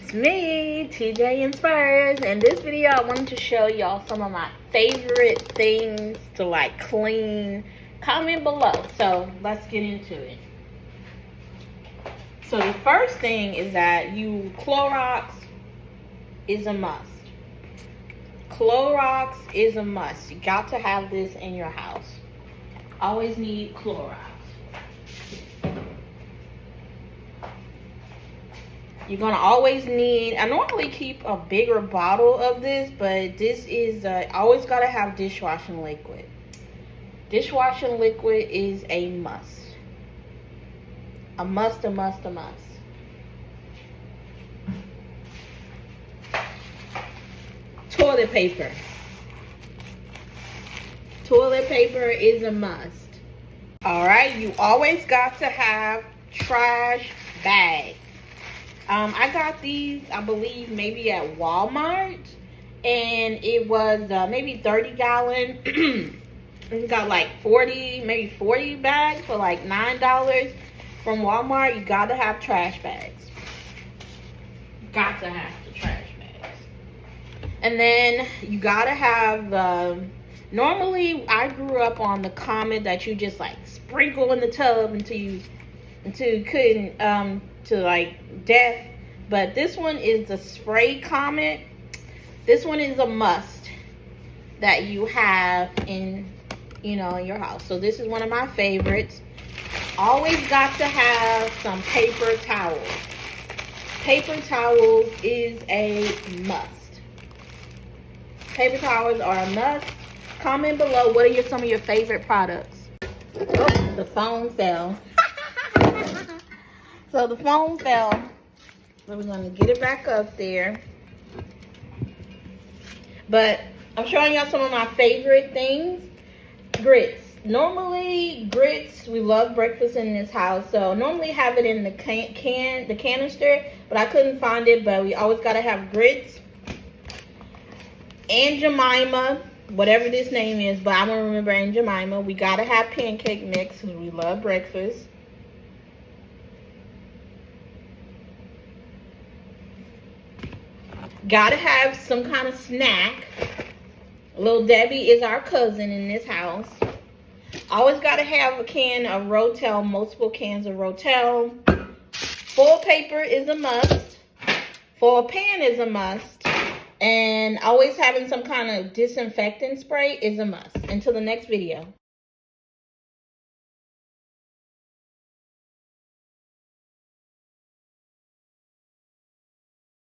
It's me, TJInspires. In this video, I wanted to show y'all some of my favorite things to like clean. Comment below. So let's get into it. So the first thing is that Clorox is a must. Clorox is a must. You got to have this in your house. Always need Clorox. You're gonna always need, I normally keep a bigger bottle of this, but this is, always gotta have dishwashing liquid. Dishwashing liquid is a must. A must, a must, a must. Toilet paper. Toilet paper is a must. Alright, you always got to have trash bags. I got these, I believe, maybe at Walmart, and it was maybe 30 gallon. It got like 40, maybe 40 bags for like $9 from Walmart. You gotta have trash bags. Got to have the trash bags. And then you gotta have, normally I grew up on the Comet that you just like sprinkle in the tub until you couldn't, to like death. But this one is the spray Comet. This one is a must that you have in, in your house. So this is one of my favorites. Always got to have some paper towels. Paper towels is a must. Paper towels are a must. Comment below, what are some of your favorite products? Oh, the phone fell. So the phone fell. So we're going to get it back up there. But I'm showing y'all some of my favorite things. Grits. Normally, grits, we love breakfast in this house. So normally have it in the canister. But I couldn't find it. But we always got to have grits. Aunt Jemima, whatever this name is. But I'm going to remember Aunt Jemima. We got to have pancake mix because we love breakfast. Gotta have some kind of snack. Little Debbie is our cousin in this house. Always gotta have a can of Rotel, multiple cans of Rotel. Foil paper is a must. Foil pan is a must. And always having some kind of disinfectant spray is a must. Until the next video.